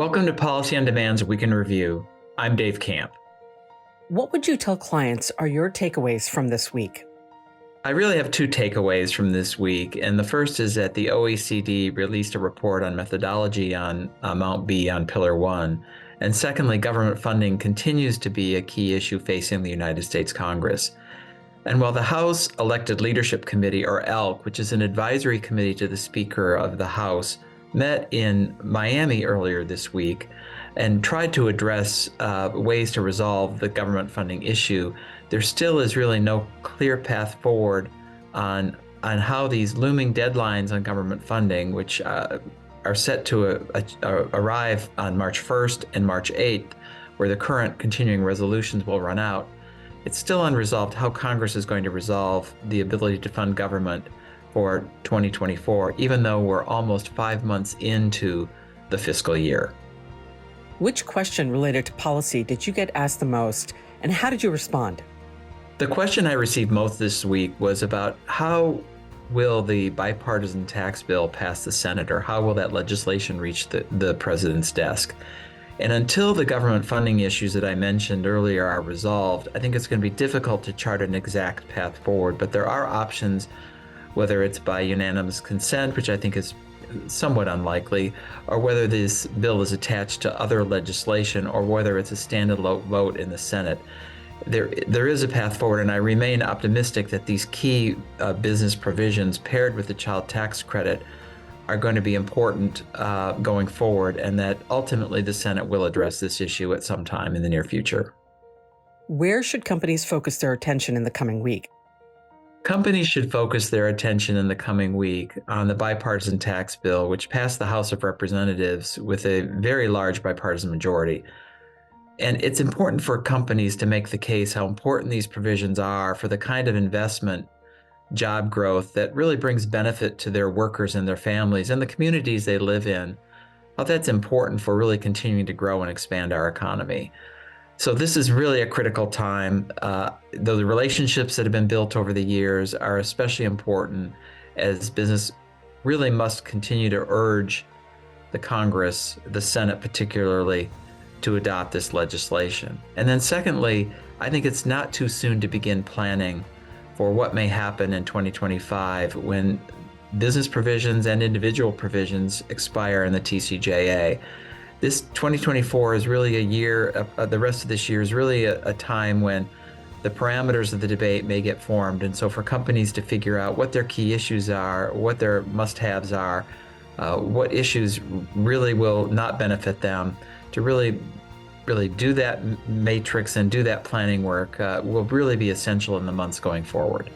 Welcome to Policy on Demand's Week in Review. I'm Dave Camp. What would you tell clients are your takeaways from this week? I really have two takeaways from this week, and the first is that the OECD released a report on methodology on Amount B on Pillar 1. And secondly, government funding continues to be a key issue facing the United States Congress. And while the House Elected Leadership Committee, or ELC, which is an advisory committee to the Speaker of the House, met in Miami earlier this week and tried to address ways to resolve the government funding issue, there still is really no clear path forward on how these looming deadlines on government funding, which are set to arrive on March 1st and March 8th, where the current continuing resolutions will run out. It's still unresolved how Congress is going to resolve the ability to fund government for 2024, even though we're almost 5 months into the fiscal year. Which question related to policy did you get asked the most, and how did you respond? The question I received most this week was about how will the bipartisan tax bill pass the Senate, or how will that legislation reach the president's desk? And until the government funding issues that I mentioned earlier are resolved, I think it's going to be difficult to chart an exact path forward, but there are options, whether it's by unanimous consent, which I think is somewhat unlikely, or whether this bill is attached to other legislation, or whether it's a standalone vote in the Senate. There is a path forward, and I remain optimistic that these key business provisions paired with the child tax credit are going to be important going forward, and that ultimately the Senate will address this issue at some time in the near future. Where should companies focus their attention in the coming week? Companies should focus their attention in the coming week on the bipartisan tax bill, which passed the House of Representatives with a very large bipartisan majority. And it's important for companies to make the case how important these provisions are for the kind of investment, job growth that really brings benefit to their workers and their families and the communities they live in. How that's important for really continuing to grow and expand our economy. So this is really a critical time. The relationships that have been built over the years are especially important, as business really must continue to urge the Congress, the Senate particularly, to adopt this legislation. And then secondly, I think it's not too soon to begin planning for what may happen in 2025 when business provisions and individual provisions expire in the TCJA. This 2024 is really a year, the rest of this year is really a time when the parameters of the debate may get formed. And so for companies to figure out what their key issues are, what their must-haves are, what issues really will not benefit them, to really do that matrix and do that planning work will really be essential in the months going forward.